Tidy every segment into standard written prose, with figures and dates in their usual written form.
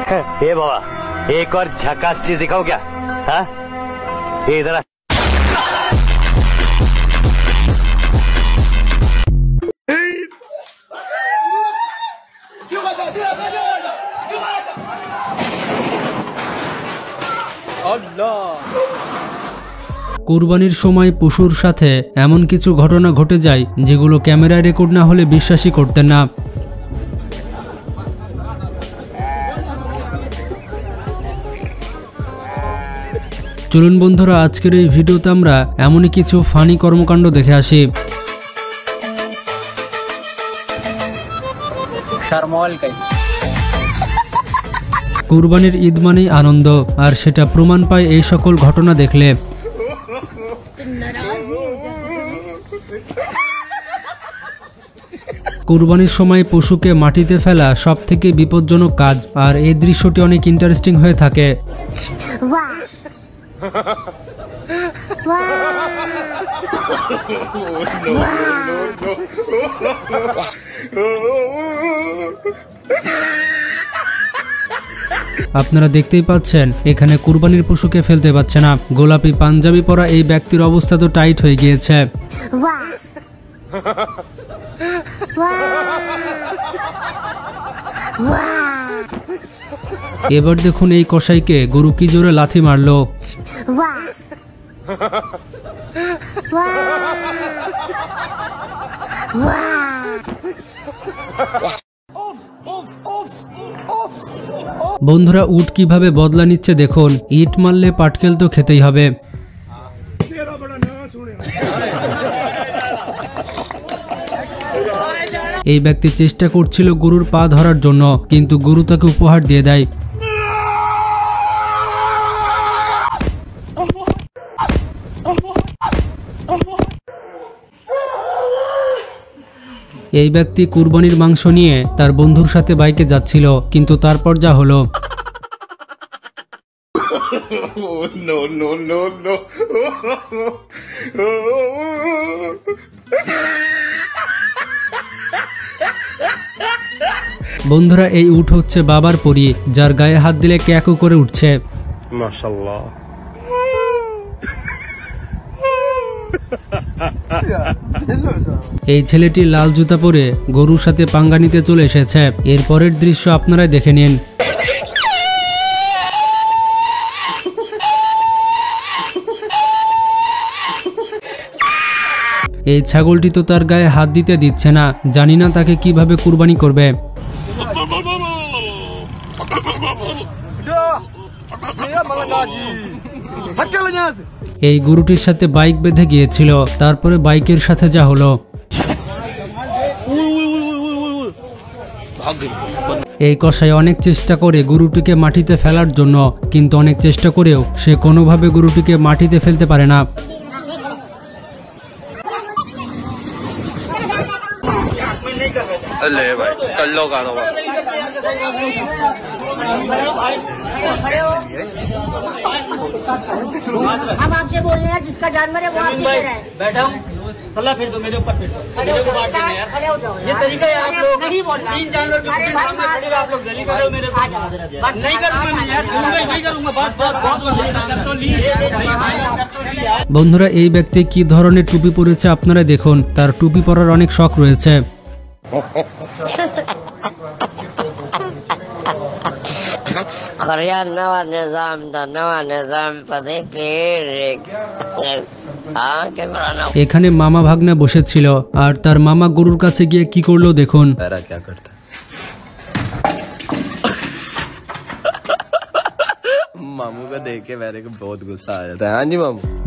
ये बाबा एक और झकास चीज दिखाओ क्या? हाँ ये इधर কুরবানির সময় পশুর সাথে এমন কিছু ঘটনা ঘটে যায় যেগুলো ক্যামেরায় রেকর্ড না হলে বিশ্বাসই করতেন না। চলুন বন্ধুরা, আজকের এই ভিডিওতে আমরা এমনই কিছু ফানি কর্মকাণ্ড দেখে আসি। কুরবানির ঈদ মানেই আনন্দ, আর সেটা প্রমাণ পায় এই সকল ঘটনা দেখলে। কুরবানির সময় পশুকে মাটিতে ফেলা সবথেকে বিপজ্জনক কাজ, আর এই দৃশ্যটি অনেক ইন্টারেস্টিং হয়ে থাকে। আপনারা দেখতেই পাচ্ছেন এখানে কুরবানির পশুকে ফেলতে পারছে না। গোলাপি পাঞ্জাবি পরা এই ব্যক্তির অবস্থা তো টাইট হয়ে গিয়েছে। এবার দেখুন এই কসাইকে গরু কি জোরে লাথি মারলো। বন্ধুরা, উট কিভাবে বদলা নিচ্ছে দেখুন। ইট মারলে পাটকেল তো খেতেই হবে। এই ব্যক্তি চেষ্টা করছিল গরুর পা ধরার জন্য, কিন্তু গরু তাকে উপহার দিয়ে দেয়। এই ব্যক্তি কুরবানির মাংস নিয়ে তার বন্ধুর সাথে বাইকে যাচ্ছিল, কিন্তু তারপর যা হলো। বন্ধুরা, এই উট হচ্ছে বাবার পরী, যার গায়ে হাত দিলে ক্যাকু করে উঠছে। মাশাআল্লাহ। এই ছেলেটি লাল জুতা পরে গরুর সাথে পাঙ্গা নিতে চলে এসেছে। এরপরের দৃশ্য আপনারাই দেখে নিন। এই ছাগলটি তো তার গায়ে হাত দিতে দিচ্ছে না। জানি না তাকে কিভাবে কুরবানি করবে। এই গরুটির সাথে বাইক বেঁধে গিয়েছিল, তারপরে বাইকের সাথে যা হলো। এই কসাই অনেক চেষ্টা করে গরুটিকে মাটিতে ফেলার জন্য, কিন্তু অনেক চেষ্টা করেও সে কোনোভাবে গরুটিকে মাটিতে ফেলতে পারে না। हम आपसे बोल रहे हैं जिसका जानवर है वो आप बैठा हूँ सलाह फिर दो मेरे ऊपर फिर दो बात नहीं यार खड़े हो जाओ ये तरीका है आप लोग नहीं बोल रहे तीन जानवर के पीछे सामने खड़े हो आप लोग जल्दी करो मेरे को नहीं करूंगा मैं यार नहीं करूंगा बहुत বন্ধুরা, এই ব্যক্তি কি ধরনের টুপি পরেছে আপনারা দেখুন। তার টুপি পরার অনেক শখ রয়েছে। এখানে মামা ভাগ্নে বসেছিল, আর তার মামা গরুর কাছে গিয়ে কি করলো দেখুন।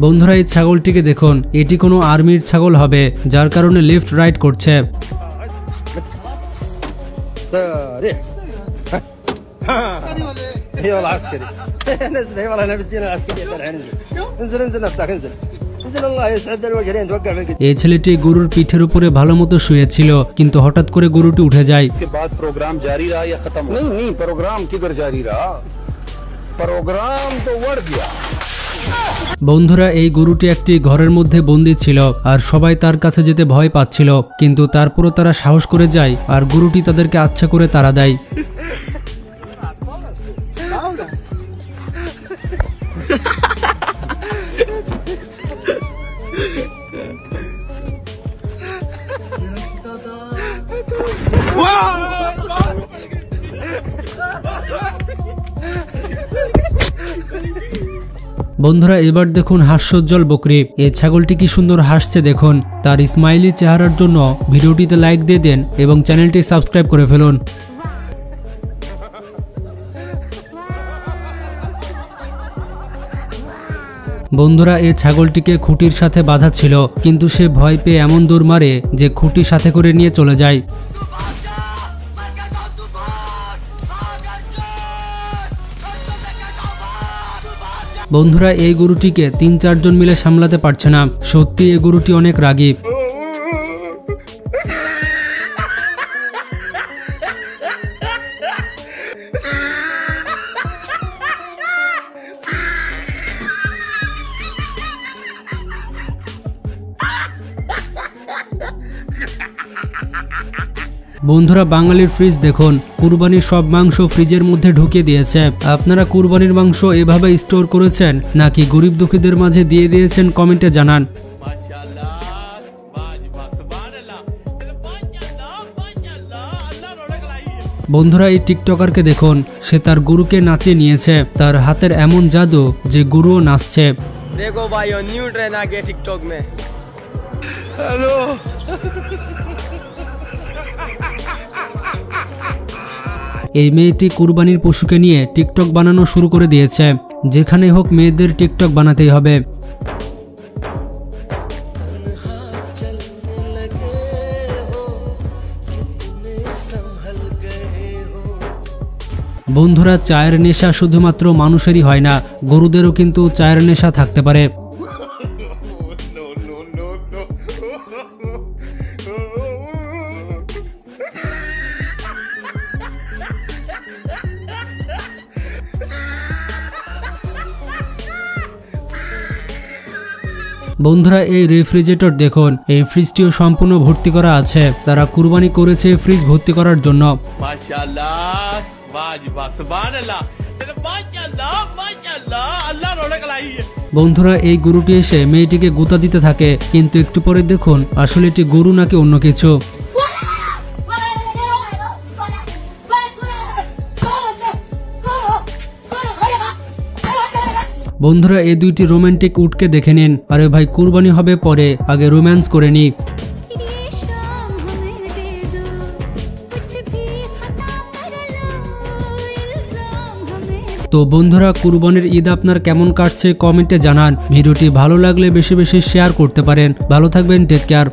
বন্ধুরা, এই ছাগলটিকে দেখুন। এটি কোনো আর্মির ছাগল হবে, যার কারণে লেফট রাইট করছে। এই ছেলেটি গরুর পিঠের উপরে ভালো মতো শুয়েছিল, কিন্তু হঠাৎ করে গরুটি উঠে যায়। বন্ধুরা, এই গরুটি একটি ঘরের মধ্যে বন্দী ছিল, আর সবাই তার কাছে যেতে ভয় পাচ্ছিল, কিন্তু তারপরও তারা সাহস করে যায়, আর গরুটি তাদেরকে আচ্ছা করে তাড়া দেয়। বন্ধুরা এবার দেখুন হাস্যোজ্জ্বল বকরি। এই ছাগলটি কি সুন্দর হাসছে দেখুন। তার স্মাইলি চেহারার জন্য ভিডিওটিতে লাইক দিয়ে দেন এবং চ্যানেলটি সাবস্ক্রাইব করে ফেলুন। বন্ধুরা এই ছাগলটিকে খুঁটির সাথে বাঁধা ছিল, কিন্তু সে ভয় পেয়ে এমন দৌড় মারে যে খুঁটি সাথে করে নিয়ে চলে যায়। বন্ধুরা এই গরুটিকে 3-4 জন মিলে সামলাতে পারছে না। সত্যি এই গরুটি অনেক রাগী। বন্ধুরা বাঙালির ফ্রিজ দেখুন, কুরবানির সব মাংস ফ্রিজের মধ্যে ঢুকিয়ে দিয়েছে। আপনারা কুরবানির মাংস এভাবে স্টোর করেছেন নাকি গরিব দুঃখীদের মাঝে দিয়ে দিয়েছেন? কমেন্টে জানান। বন্ধুরা এই টিকটকারকে দেখুন, সে তার গরুকে নাচিয়ে নিয়েছে। তার হাতের এমন জাদু যে গরুও নাচছে। देखो भाई न्यू ट्रेंड आ गया टिकटॉक में। हेलो এই মেয়েটি কুরবানির পশুকে নিয়ে টিকটক বানানো শুরু করে দিয়েছে। যেখানে হোক মেয়েদের টিকটক বানাতেই হবে। বন্ধুরা চায়ের নেশা শুধুমাত্র মানুষেরই হয় না, গরুদেরও কিন্তু চায়ের নেশা থাকতে পারে। বন্ধুরা এই রেফ্রিজারেটর দেখুন, এই ফ্রিজটিও সম্পূর্ণ ভর্তি করা আছে। তারা কুরবানি করেছে ফ্রিজ ভর্তি করার জন্য। বন্ধুরা এই গরুটি এসে মেয়েটিকে গুতা দিতে থাকে, কিন্তু একটু পরে দেখুন আসলে এটি গরু নাকি অন্য কিছু। বন্ধুরা এই দুইটি রোমান্টিক উটকে দেখে নিন। আরে ভাই কুরবানি হবে পরে, আগে রোম্যান্স করে নি। তো বন্ধুরা কুরবানির ঈদ আপনার কেমন কাটছে কমেন্টে জানান। ভিডিওটি ভালো লাগলে বেশি বেশি শেয়ার করতে পারেন। ভালো থাকবেন, টেক কেয়ার।